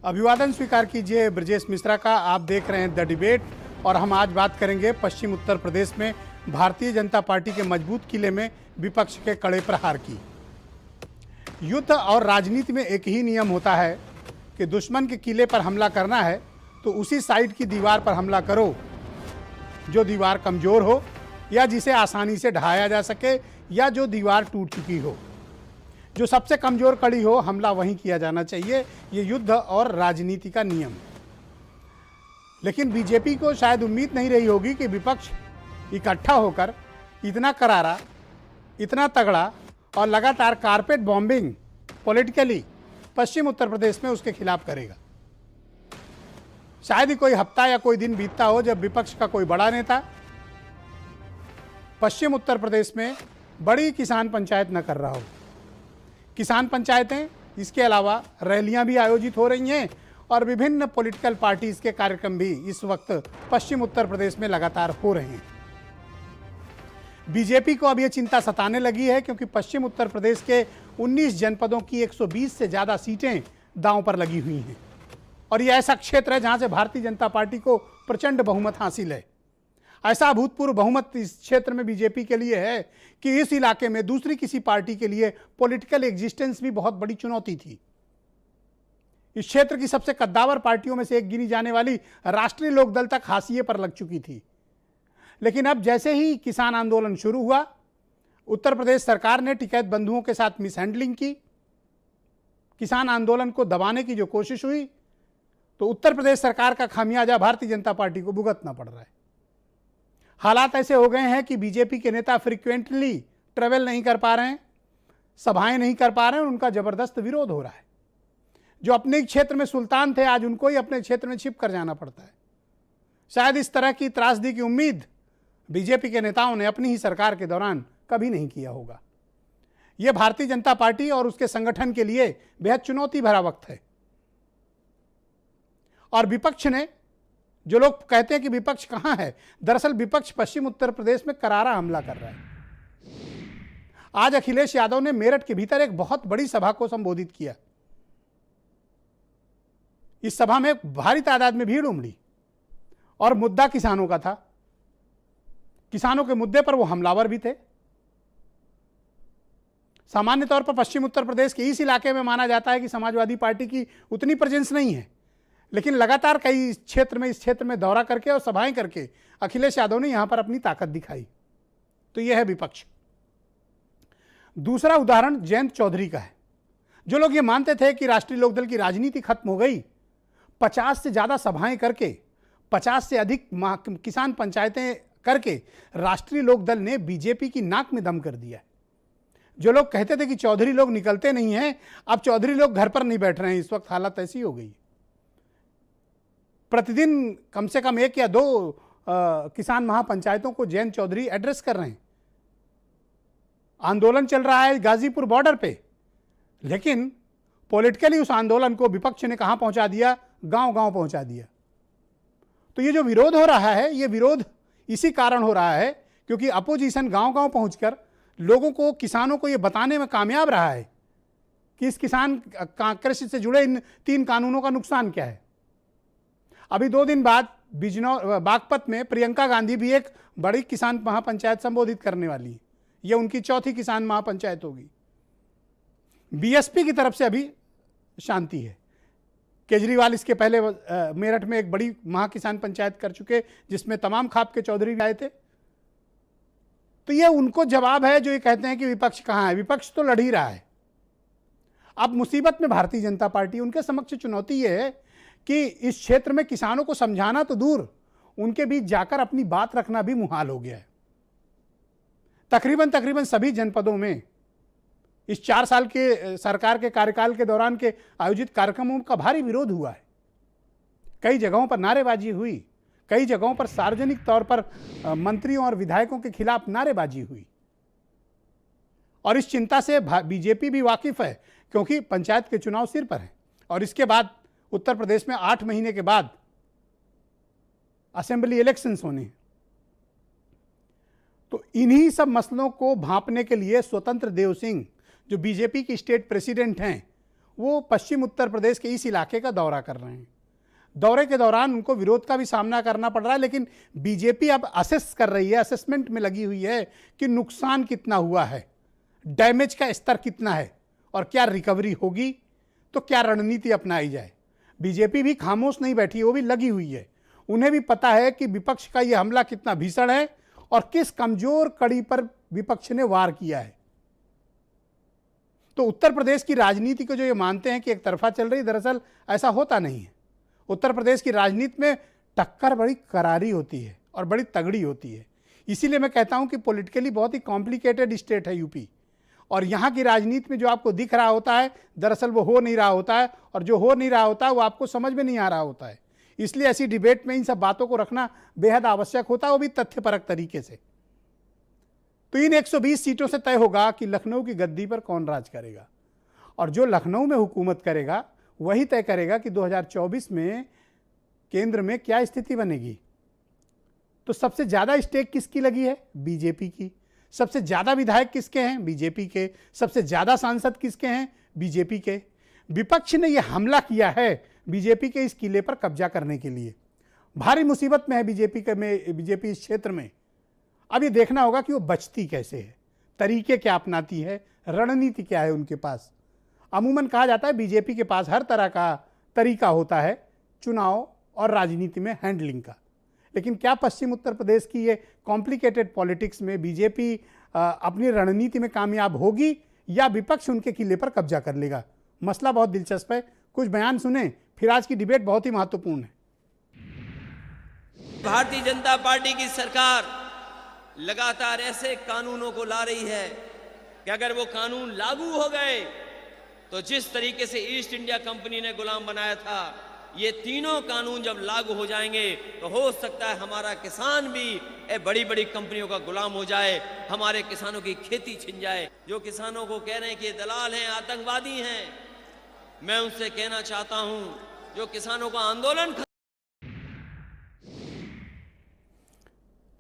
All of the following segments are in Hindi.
अभिवादन स्वीकार कीजिए ब्रजेश मिश्रा का। आप देख रहे हैं द डिबेट और हम आज बात करेंगे पश्चिम उत्तर प्रदेश में भारतीय जनता पार्टी के मजबूत किले में विपक्ष के कड़े प्रहार की। युद्ध और राजनीति में एक ही नियम होता है कि दुश्मन के किले पर हमला करना है तो उसी साइड की दीवार पर हमला करो जो दीवार कमज़ोर हो या जिसे आसानी से ढहाया जा सके या जो दीवार टूट चुकी हो। जो सबसे कमज़ोर कड़ी हो हमला वहीं किया जाना चाहिए। ये युद्ध और राजनीति का नियम। लेकिन बीजेपी को शायद उम्मीद नहीं रही होगी कि विपक्ष इकट्ठा होकर इतना करारा, इतना तगड़ा और लगातार कारपेट बॉम्बिंग पॉलिटिकली पश्चिम उत्तर प्रदेश में उसके खिलाफ करेगा। शायद ही कोई हफ्ता या कोई दिन बीतता हो जब विपक्ष का कोई बड़ा नेता पश्चिम उत्तर प्रदेश में बड़ी किसान पंचायत न कर रहा हो। किसान पंचायतें, इसके अलावा रैलियां भी आयोजित हो रही हैं और विभिन्न पॉलिटिकल पार्टीज के कार्यक्रम भी इस वक्त पश्चिम उत्तर प्रदेश में लगातार हो रहे हैं। बीजेपी को अब यह चिंता सताने लगी है क्योंकि पश्चिम उत्तर प्रदेश के 19 जनपदों की 120 से ज़्यादा सीटें दांव पर लगी हुई हैं और यह ऐसा क्षेत्र है जहां से भारतीय जनता पार्टी को प्रचंड बहुमत हासिल है। ऐसा अभूतपूर्व बहुमत इस क्षेत्र में बीजेपी के लिए है कि इस इलाके में दूसरी किसी पार्टी के लिए पॉलिटिकल एग्जिस्टेंस भी बहुत बड़ी चुनौती थी। इस क्षेत्र की सबसे कद्दावर पार्टियों में से एक गिनी जाने वाली राष्ट्रीय लोकदल तक हाशिए पर लग चुकी थी। लेकिन अब जैसे ही किसान आंदोलन शुरू हुआ, उत्तर प्रदेश सरकार ने टिकैत बंधुओं के साथ मिसहैंडलिंग की, किसान आंदोलन को दबाने की जो कोशिश हुई, तो उत्तर प्रदेश सरकार का खामियाजा भारतीय जनता पार्टी को भुगतना पड़ रहा है। हालात ऐसे हो गए हैं कि बीजेपी के नेता फ्रीक्वेंटली ट्रेवल नहीं कर पा रहे हैं, सभाएं नहीं कर पा रहे हैं और उनका जबरदस्त विरोध हो रहा है। जो अपने क्षेत्र में सुल्तान थे आज उनको ही अपने क्षेत्र में छिप कर जाना पड़ता है। शायद इस तरह की त्रासदी की उम्मीद बीजेपी के नेताओं ने अपनी ही सरकार के दौरान कभी नहीं किया होगा। यह भारतीय जनता पार्टी और उसके संगठन के लिए बेहद चुनौती भरा वक्त है। और विपक्ष ने, जो लोग कहते हैं कि विपक्ष कहां है, दरअसल विपक्ष पश्चिम उत्तर प्रदेश में करारा हमला कर रहा है। आज अखिलेश यादव ने मेरठ के भीतर एक बहुत बड़ी सभा को संबोधित किया। इस सभा में भारी तादाद में भीड़ उमड़ी और मुद्दा किसानों का था। किसानों के मुद्दे पर वो हमलावर भी थे। सामान्य तौर पर पश्चिम उत्तर प्रदेश के इस इलाके में माना जाता है कि समाजवादी पार्टी की उतनी प्रेजेंस नहीं है, लेकिन लगातार इस क्षेत्र में दौरा करके और सभाएं करके अखिलेश यादव ने यहां पर अपनी ताकत दिखाई। तो यह है विपक्ष। दूसरा उदाहरण जयंत चौधरी का है। जो लोग ये मानते थे कि राष्ट्रीय लोकदल की राजनीति खत्म हो गई, 50 से ज्यादा सभाएं करके, 50 से अधिक किसान पंचायतें करके राष्ट्रीय लोकदल ने बीजेपी की नाक में दम कर दिया। जो लोग कहते थे कि चौधरी लोग निकलते नहीं हैं, अब चौधरी लोग घर पर नहीं बैठ रहे हैं। इस वक्त हालत ऐसी हो गई। प्रतिदिन कम से कम 1 या 2 किसान महापंचायतों को जयंत चौधरी एड्रेस कर रहे हैं। आंदोलन चल रहा है गाजीपुर बॉर्डर पे, लेकिन पॉलिटिकली उस आंदोलन को विपक्ष ने कहां पहुंचा दिया? गांव-गांव पहुंचा दिया। तो ये जो विरोध हो रहा है, ये विरोध इसी कारण हो रहा है क्योंकि अपोजिशन गांव-गांव पहुंचकर लोगों को, किसानों को ये बताने में कामयाब रहा है कि इस किसान कृषि से जुड़े इन 3 कानूनों का नुकसान क्या है। अभी 2 दिन बाद बागपत में प्रियंका गांधी भी एक बड़ी किसान महापंचायत संबोधित करने वाली है। यह उनकी चौथी किसान महापंचायत होगी। बीएसपी की तरफ से अभी शांति है। केजरीवाल इसके पहले मेरठ में एक बड़ी महाकिसान पंचायत कर चुके जिसमें तमाम खाप के चौधरी भी आए थे। तो यह उनको जवाब है जो ये कहते हैं कि विपक्ष कहां है। विपक्ष तो लड़ ही रहा है। अब मुसीबत में भारतीय जनता पार्टी, उनके समक्ष चुनौती यह है कि इस क्षेत्र में किसानों को समझाना तो दूर, उनके बीच जाकर अपनी बात रखना भी मुहाल हो गया है। तकरीबन सभी जनपदों में इस 4 साल के सरकार के कार्यकाल के दौरान के आयोजित कार्यक्रमों का भारी विरोध हुआ है। कई जगहों पर नारेबाजी हुई, कई जगहों पर सार्वजनिक तौर पर मंत्रियों और विधायकों के खिलाफ नारेबाजी हुई। और इस चिंता से बीजेपी भी वाकिफ है क्योंकि पंचायत के चुनाव सिर पर है और इसके बाद उत्तर प्रदेश में 8 महीने के बाद असेंबली इलेक्शंस होने हैं। तो इन्हीं सब मसलों को भांपने के लिए स्वतंत्र देव सिंह, जो बीजेपी की स्टेट प्रेसिडेंट हैं, वो पश्चिम उत्तर प्रदेश के इस इलाके का दौरा कर रहे हैं। दौरे के दौरान उनको विरोध का भी सामना करना पड़ रहा है, लेकिन बीजेपी अब असेस कर रही है, असेसमेंट में लगी हुई है कि नुकसान कितना हुआ है, डैमेज का स्तर कितना है और क्या रिकवरी होगी, तो क्या रणनीति अपनाई जाए। बीजेपी भी खामोश नहीं बैठी है, वो भी लगी हुई है। उन्हें भी पता है कि विपक्ष का यह हमला कितना भीषण है और किस कमजोर कड़ी पर विपक्ष ने वार किया है। तो उत्तर प्रदेश की राजनीति को जो ये मानते हैं कि एक तरफा चल रही, दरअसल ऐसा होता नहीं है। उत्तर प्रदेश की राजनीति में टक्कर बड़ी करारी होती है और बड़ी तगड़ी होती है। इसीलिए मैं कहता हूं कि पॉलिटिकली बहुत ही कॉम्प्लिकेटेड स्टेट है यूपी, और यहाँ की राजनीति में जो आपको दिख रहा होता है दरअसल वो हो नहीं रहा होता है, और जो हो नहीं रहा होता है वो आपको समझ में नहीं आ रहा होता है। इसलिए ऐसी डिबेट में इन सब बातों को रखना बेहद आवश्यक होता है, वो भी तथ्यपरक तरीके से। तो इन 120 सीटों से तय होगा कि लखनऊ की गद्दी पर कौन राज करेगा, और जो लखनऊ में हुकूमत करेगा वही तय करेगा कि 2024 में केंद्र में क्या स्थिति बनेगी। तो सबसे ज़्यादा स्टेक किसकी लगी है? बीजेपी की। सबसे ज़्यादा विधायक किसके हैं? बीजेपी के। सबसे ज़्यादा सांसद किसके हैं? बीजेपी के। विपक्ष ने यह हमला किया है बीजेपी के इस किले पर कब्जा करने के लिए। भारी मुसीबत में है बीजेपी इस क्षेत्र में। अब ये देखना होगा कि वो बचती कैसे है, तरीके क्या अपनाती है, रणनीति क्या है उनके पास। अमूमन कहा जाता है बीजेपी के पास हर तरह का तरीका होता है चुनाव और राजनीति में हैंडलिंग का, लेकिन क्या पश्चिम उत्तर प्रदेश की ये कॉम्प्लिकेटेड पॉलिटिक्स में बीजेपी अपनी रणनीति में कामयाब होगी या विपक्ष उनके किले पर कब्जा कर लेगा? मसला बहुत दिलचस्प है। कुछ बयान सुने, फिर आज की डिबेट बहुत ही महत्वपूर्ण है। भारतीय जनता पार्टी की सरकार लगातार ऐसे कानूनों को ला रही है कि अगर वो कानून लागू हो गए तो जिस तरीके से ईस्ट इंडिया कंपनी ने गुलाम बनाया था, ये तीनों कानून जब लागू हो जाएंगे तो हो सकता है हमारा किसान भी बड़ी बड़ी कंपनियों का गुलाम हो जाए, हमारे किसानों की खेती छिन जाए। जो किसानों को कह रहे हैं कि ये दलाल हैं, आतंकवादी हैं, मैं उनसे कहना चाहता हूं जो किसानों का आंदोलन।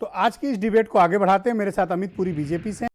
तो आज की इस डिबेट को आगे बढ़ाते हैं। मेरे साथ अमित पुरी बीजेपी से।